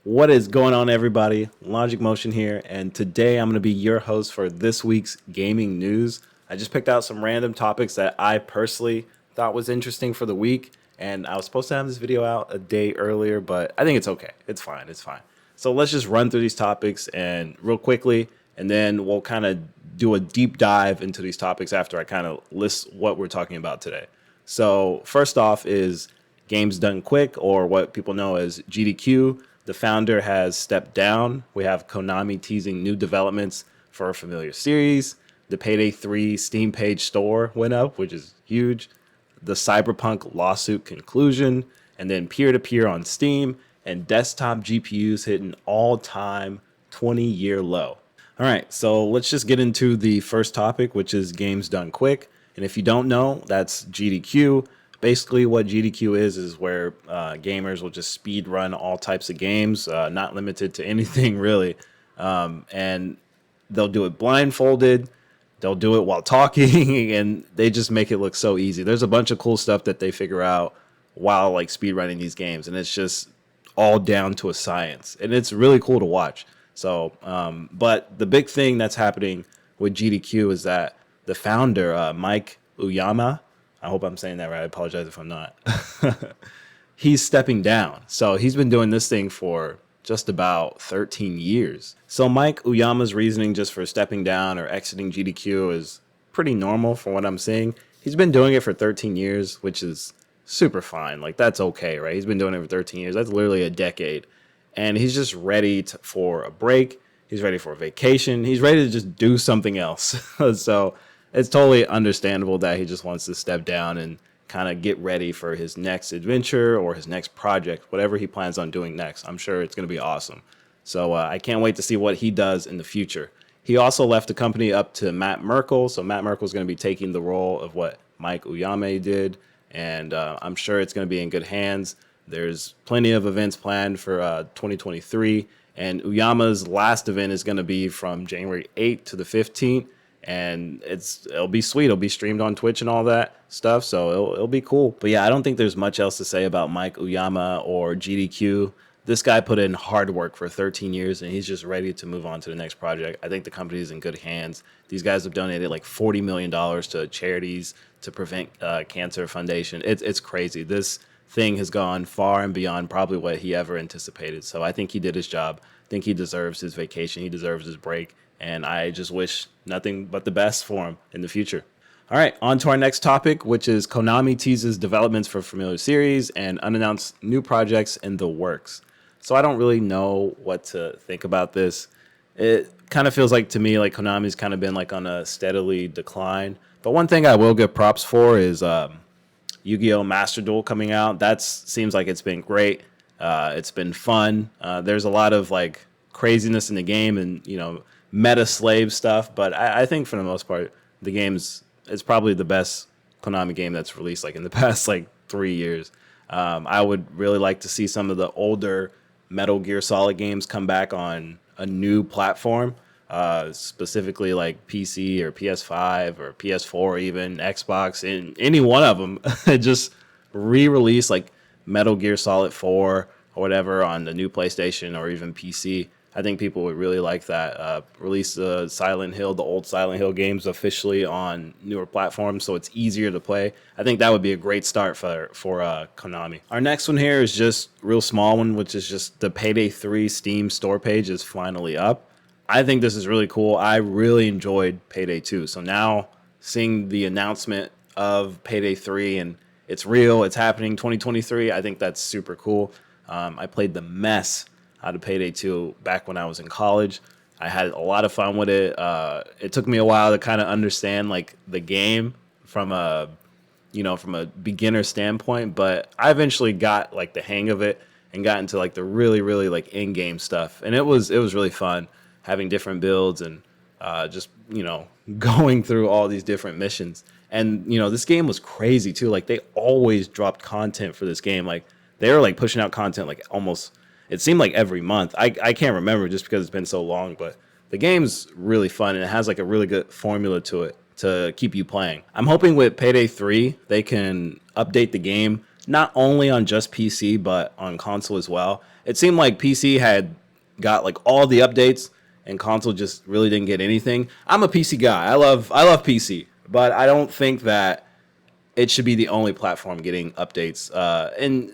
What is going on, everybody? Logic Motion here, and today I'm going to be your host for this week's gaming news. I just picked out some random topics that I personally thought was interesting for the week, and I was supposed to have this video out a day earlier, but I think it's okay. It's fine. It's fine. So let's just run through these topics and real quickly, and then we'll kind of do a deep dive into these topics after I kind of list what we're talking about today. So first off is games done quick, or what people know as GDQ. The founder has stepped down. We have Konami teasing new developments for a familiar series. The Payday 3 Steam page store went up, which is huge. The Cyberpunk Lawsuit conclusion, and then peer-to-peer on Steam, and desktop GPUs hit an all-time 20-year low. All right, so let's just get into the first topic, which is games done quick. And if you don't know, that's GDQ. Basically, what GDQ is where gamers will just speed run all types of games, not limited to anything really. And they'll do it blindfolded. They'll do it while talking, and they just make it look so easy. There's a bunch of cool stuff that they figure out while like speed running these games, and it's just all down to a science, and it's really cool to watch. So, but the big thing that's happening with GDQ is that the founder, Mike Uyama, I hope I'm saying that right. I apologize if I'm not. He's stepping down. So he's been doing this thing for just about 13 years. So Mike Uyama's reasoning just for stepping down or exiting GDQ is pretty normal from what I'm seeing. He's been doing it for 13 years, which is super fine. Like, that's okay, right? He's been doing it for 13 years. That's literally a decade. And he's just ready for a break. He's ready for a vacation. He's ready to just do something else. So it's totally understandable that he just wants to step down and kind of get ready for his next adventure or his next project, whatever he plans on doing next. I'm sure it's going to be awesome. So I can't wait to see what he does in the future. He also left the company up to Matt Merkel. So Matt Merkel is going to be taking the role of what Mike Uyame did. And I'm sure it's going to be in good hands. There's plenty of events planned for 2023. And Uyama's last event is going to be from January 8th to the 15th. And it'll be sweet. It'll be streamed on Twitch and all that stuff. So it'll be cool. But yeah, I don't think there's much else to say about Mike Uyama or GDQ. This guy put in hard work for 13 years, and he's just ready to move on to the next project. I think the company is in good hands. These guys have donated like $40 million to charities to prevent cancer foundation. It's crazy. This thing has gone far and beyond probably what he ever anticipated. So I think he did his job. I think he deserves his vacation. He deserves his break. And I just wish nothing but the best for him in the future. All right, on to our next topic, which is Konami teases developments for familiar series and unannounced new projects in the works. So I don't really know what to think about this. It kind of feels like to me like Konami's kind of been like on a steadily decline. But one thing I will give props for is Yu-Gi-Oh! Master Duel coming out. That seems like it's been great. It's been fun. There's a lot of like craziness in the game and, you know, meta slave stuff, but I think for the most part, the game's it's probably the best Konami game that's released like in the past like 3 years. I would really like to see some of the older Metal Gear Solid games come back on a new platform, specifically like PC or PS5 or PS4 or even Xbox, in any one of them. Just re-release like Metal Gear Solid 4 or whatever on the new PlayStation or even PC. I think people would really like that. Release the Silent Hill, the old Silent Hill games officially on newer platforms, so it's easier to play. I think that would be a great start for Konami. Our next one here is just a real small one, which is just the Payday 3 Steam store page is finally up. I think this is really cool. I really enjoyed Payday 2. So now seeing the announcement of Payday 3 and it's real, it's happening 2023, I think that's super cool. I played the mess out of Payday 2 back when I was in college. I had a lot of fun with it. It took me a while to kind of understand like the game from a beginner standpoint, but I eventually got like the hang of it and got into like the really, really like in-game stuff. And it was really fun having different builds and just, going through all these different missions. And, this game was crazy too. Like they always dropped content for this game. Like they were like pushing out content like almost, it seemed like every month. I can't remember just because it's been so long, but the game's really fun and it has like a really good formula to it to keep you playing. I'm hoping with Payday 3, they can update the game not only on just PC but on console as well. It seemed like PC had got like all the updates and console just really didn't get anything. I'm a PC guy. I love PC, but I don't think that it should be the only platform getting updates. And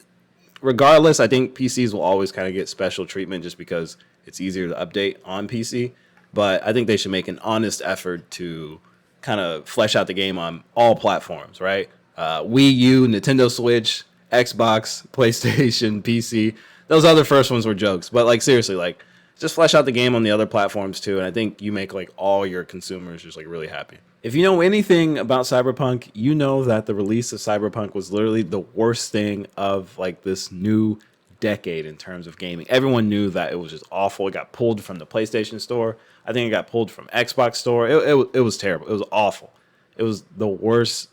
regardless, I think PCs will always kind of get special treatment just because it's easier to update on PC. But I think they should make an honest effort to kind of flesh out the game on all platforms, right? Wii U, Nintendo Switch, Xbox, PlayStation, PC. Those other first ones were jokes, but like seriously, like just flesh out the game on the other platforms too. And I think you make like all your consumers just like really happy. If you know anything about Cyberpunk, you know that the release of Cyberpunk was literally the worst thing of like this new decade in terms of gaming. Everyone knew that it was just awful. It got pulled from the PlayStation store. I think it got pulled from Xbox store. It was terrible. It was awful. It was the worst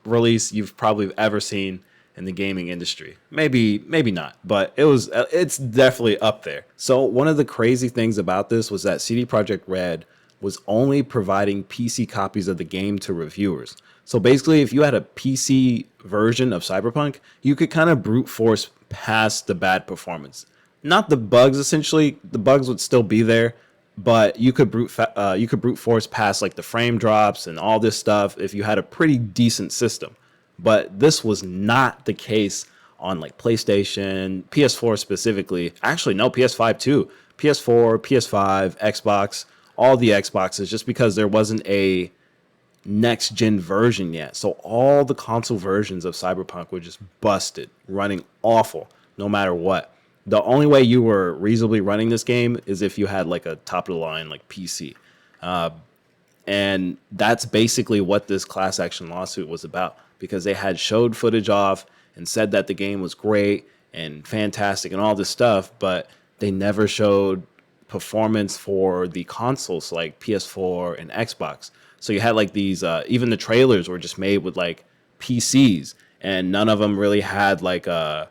release you've probably ever seen in the gaming industry. Maybe not, but it's definitely up there. So one of the crazy things about this was that CD Projekt Red was only providing PC copies of the game to reviewers. So basically, if you had a PC version of Cyberpunk, you could kind of brute force past the bad performance. Not the bugs, essentially. The bugs would still be there, but you could brute force past like the frame drops and all this stuff if you had a pretty decent system. But this was not the case on like PlayStation, PS4 specifically. Actually, no, PS5 too. PS4, PS5, Xbox, all the Xboxes, just because there wasn't a next gen version yet. So all the console versions of Cyberpunk were just busted, running awful, no matter what. The only way you were reasonably running this game is if you had like a top of the line like PC. And that's basically what this class action lawsuit was about, because they had showed footage off and said that the game was great and fantastic and all this stuff, but they never showed performance for the consoles like PS4 and Xbox. So you had like these, even the trailers were just made with like PCs, and none of them really had like the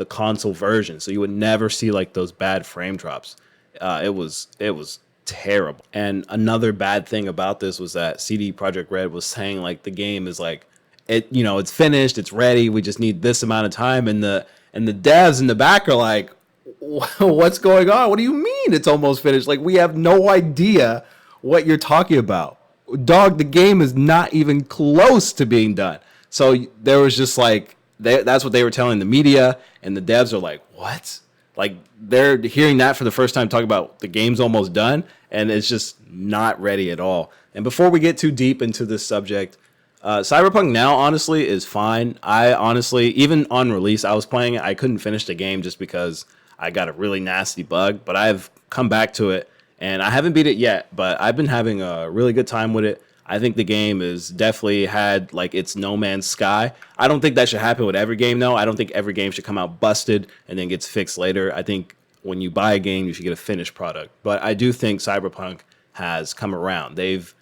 console version. So you would never see like those bad frame drops. It was terrible. And another bad thing about this was that CD Projekt Red was saying like the game is like it's finished, it's ready, we just need this amount of time, and the devs in the back are like, what's going on? What do you mean it's almost finished? Like, we have no idea what you're talking about. Dog, the game is not even close to being done. So there was just like, that's what they were telling the media, and the devs are like, what? Like, they're hearing that for the first time, talking about the game's almost done, and it's just not ready at all. And before we get too deep into this subject, Cyberpunk now honestly is fine. I honestly, even on release, I was playing it. I couldn't finish the game just because I got a really nasty bug, but I've come back to it, and I haven't beat it yet, but I've been having a really good time with it. I think the game is definitely had like its No Man's Sky. I don't think that should happen with every game though. I don't think every game should come out busted and then gets fixed later. I think when you buy a game, you should get a finished product. But I do think Cyberpunk has come around. They've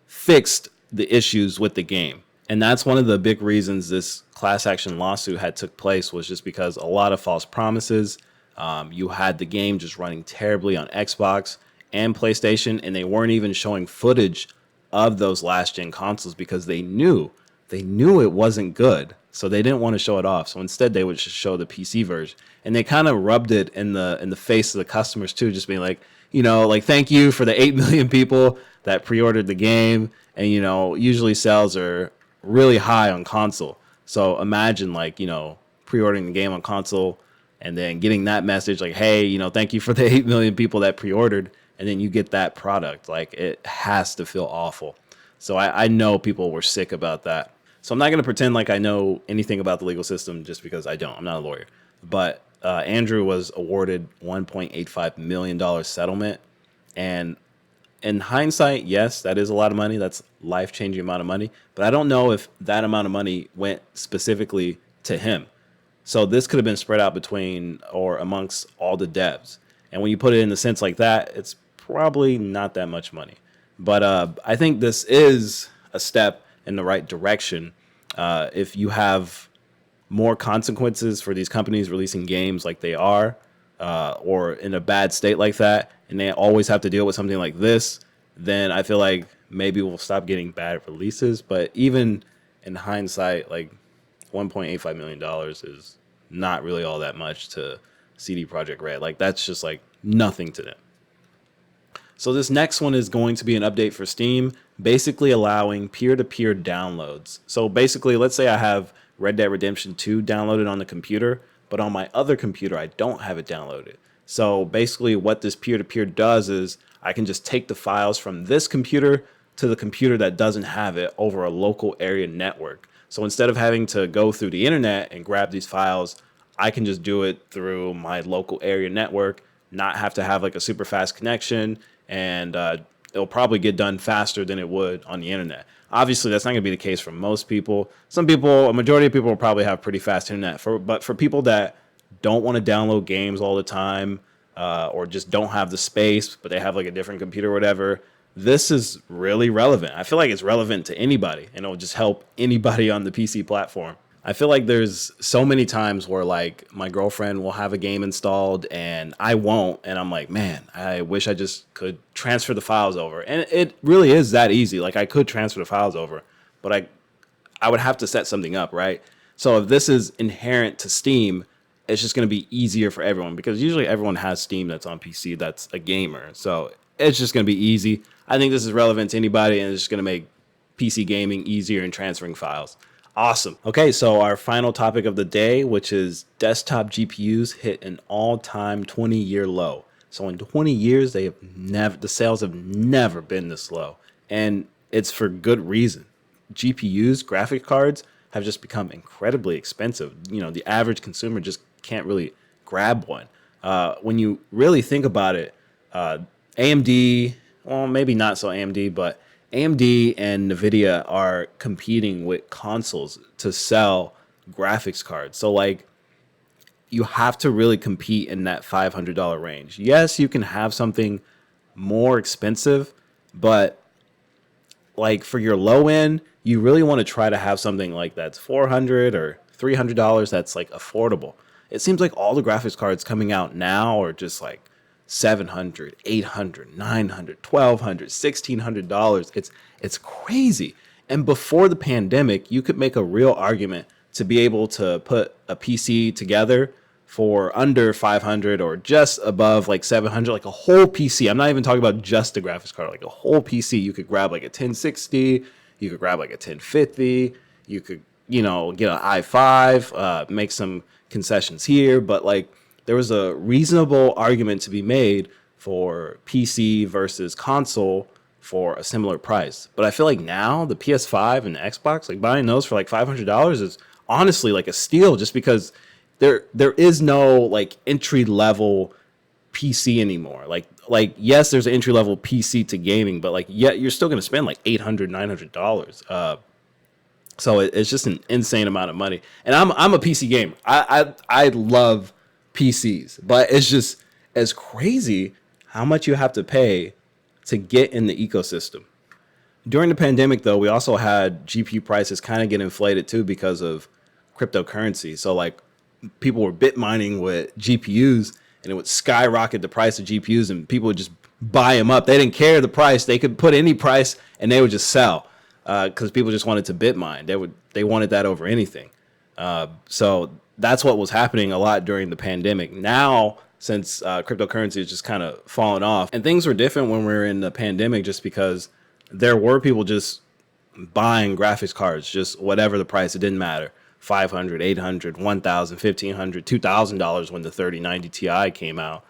fixed the issues with the game. And that's one of the big reasons this class action lawsuit had took place, was just because a lot of false promises. You had the game just running terribly on Xbox and PlayStation, and they weren't even showing footage of those last gen consoles because they knew it wasn't good. So they didn't want to show it off. So instead they would just show the PC version. And they kind of rubbed it in the face of the customers too, just being like, like, thank you for the 8 million people that pre-ordered the game. And, usually sales are really high on console. So imagine like, pre-ordering the game on console and then getting that message like, hey, thank you for the 8 million people that pre-ordered. And then you get that product. Like, it has to feel awful. So I know people were sick about that. So I'm not going to pretend like I know anything about the legal system just because I don't. I'm not a lawyer. But Andrew was awarded $1.85 million settlement. And in hindsight, yes, that is a lot of money. That's life-changing amount of money. But I don't know if that amount of money went specifically to him. So this could have been spread out between or amongst all the devs. And when you put it in the sense like that, it's probably not that much money. But I think this is a step in the right direction. If you have more consequences for these companies releasing games like they are, or in a bad state like that, and they always have to deal with something like this, then I feel like maybe we'll stop getting bad releases. But even in hindsight, like, $1.85 million is not really all that much to CD Projekt Red. Like, that's just like nothing to them. So this next one is going to be an update for Steam, basically allowing peer-to-peer downloads. So basically, let's say I have Red Dead Redemption 2 downloaded on the computer, but on my other computer, I don't have it downloaded. So basically what this peer-to-peer does is I can just take the files from this computer to the computer that doesn't have it over a local area network. So instead of having to go through the internet and grab these files, I can just do it through my local area network, not have to have like a super fast connection, and it'll probably get done faster than it would on the internet. Obviously, that's not going to be the case for most people. Some people, a majority of people will probably have pretty fast internet. But for people that don't want to download games all the time, or just don't have the space, but they have like a different computer or whatever, this is really relevant. I feel like it's relevant to anybody, and it'll just help anybody on the PC platform. I feel like there's so many times where like my girlfriend will have a game installed and I won't. And I'm like, man, I wish I just could transfer the files over. And it really is that easy. Like, I could transfer the files over, but I would have to set something up, right? So if this is inherent to Steam, it's just going to be easier for everyone, because usually everyone has Steam that's on PC that's a gamer. So it's just going to be easy. I think this is relevant to anybody, and it's just going to make PC gaming easier in transferring files. Awesome. Okay, so our final topic of the day, which is desktop GPUs hit an all-time 20-year low. So in 20 years, the sales have never been this low, and it's for good reason. GPUs, graphic cards, have just become incredibly expensive. You know, the average consumer just can't really grab one. When you really think about it, AMD, well, maybe not so AMD, but AMD and NVIDIA are competing with consoles to sell graphics cards. So, like, you have to really compete in that $500 range. Yes, you can have something more expensive, but like for your low end, you really want to try to have something like that's $400 or $300 that's like affordable. It seems like all the graphics cards coming out now are just like $700, $800, $900, $1,200, $1,600. It's crazy. And before the pandemic, you could make a real argument to be able to put a PC together for under 500 or just above like 700, like a whole PC. I'm not even talking about just the graphics card, like a whole PC. You could grab like a 1060, you could grab like a 1050, you could, get an i5, make some concessions here, but like, there was a reasonable argument to be made for PC versus console for a similar price. But I feel like now the PS5 and the Xbox, like buying those for like $500 is honestly like a steal, just because there is no like entry level PC anymore. Like yes, there's an entry level PC to gaming, but like you're still gonna spend like $800, $900. So it's just an insane amount of money. And I'm a PC gamer. I love PCs, but it's just as crazy how much you have to pay to get in the ecosystem. During the pandemic, though, we also had GPU prices kind of get inflated too because of cryptocurrency. So like people were bit mining with GPUs, and it would skyrocket the price of GPUs, and people would just buy them up. They didn't care the price; they could put any price, and they would just sell because people just wanted to bit mine. They wanted that over anything. So that's what was happening a lot during the pandemic. Now, since cryptocurrency is just kind of fallen off, and things were different when we were in the pandemic, just because there were people just buying graphics cards, just whatever the price, it didn't matter. $500, $800, $1,000, $1,500, $2,000 when the 3090 Ti came out.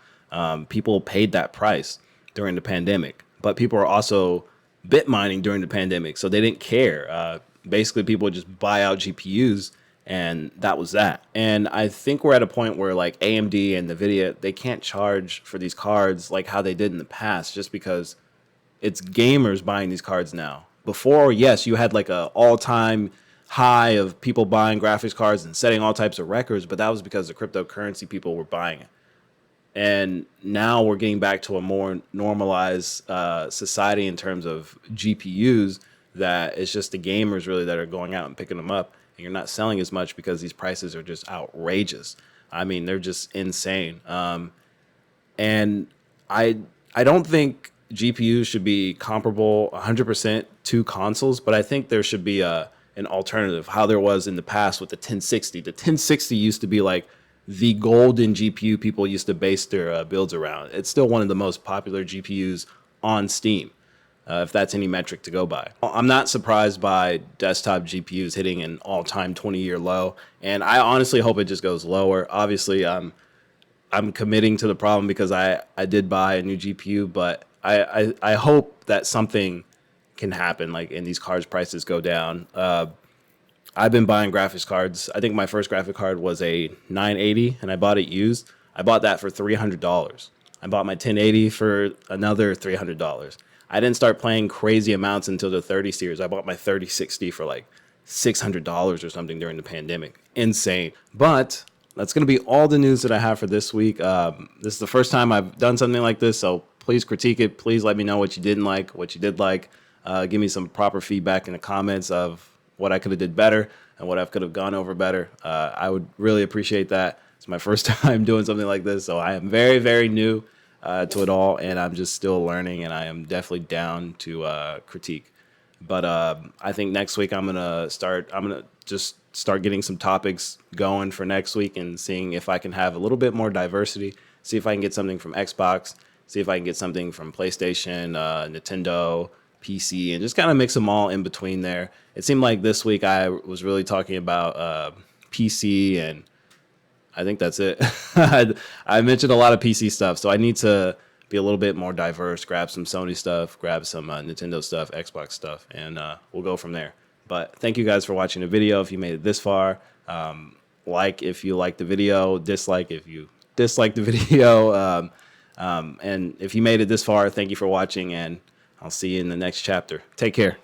People paid that price during the pandemic, but people were also bit mining during the pandemic, so they didn't care. Basically, people would just buy out GPUs, and that was that. And I think we're at a point where like AMD and NVIDIA, they can't charge for these cards like how they did in the past, just because it's gamers buying these cards now. Before, yes, you had like a all-time high of people buying graphics cards and setting all types of records, but that was because the cryptocurrency people were buying it. And now we're getting back to a more normalized society in terms of GPUs, that it's just the gamers really that are going out and picking them up. And you're not selling as much because these prices are just outrageous. I mean, they're just insane. And I don't think GPUs should be comparable 100% to consoles, but I think there should be a an alternative, how there was in the past with the 1060. The 1060 used to be like the golden GPU people used to base their builds around. It's still one of the most popular GPUs on Steam, if that's any metric to go by. I'm not surprised by desktop GPUs hitting an all-time 20-year low, and I honestly hope it just goes lower. Obviously, I'm committing to the problem because I did buy a new GPU, but I hope that something can happen, like, and these cards prices go down. I've been buying graphics cards. I think my first graphic card was a 980, and I bought it used. I bought that for $300. I bought my 1080 for another $300. I didn't start playing crazy amounts until the 30 series. I bought my 3060 for like $600 or something during the pandemic. Insane. But that's going to be all the news that I have for this week. This is the first time I've done something like this, so please critique it. Please let me know what you didn't like, what you did like. Give me some proper feedback in the comments of what I could have did better and what I could have gone over better. I would really appreciate that. It's my first time doing something like this, so I am very, very new to it all, and I'm just still learning, and I am definitely down to critique. But I think next week I'm gonna just start getting some topics going for next week and seeing if I can have a little bit more diversity. See if I can get something from Xbox. See if I can get something from PlayStation, Nintendo, PC, and just kind of mix them all in between there. It seemed like this week I was really talking about PC, and I think that's it. I mentioned a lot of PC stuff, so I need to be a little bit more diverse, grab some Sony stuff, grab some Nintendo stuff, Xbox stuff, and we'll go from there. But thank you guys for watching the video. If you made it this far, like if you liked the video, dislike if you disliked the video. And if you made it this far, thank you for watching, and I'll see you in the next chapter. Take care.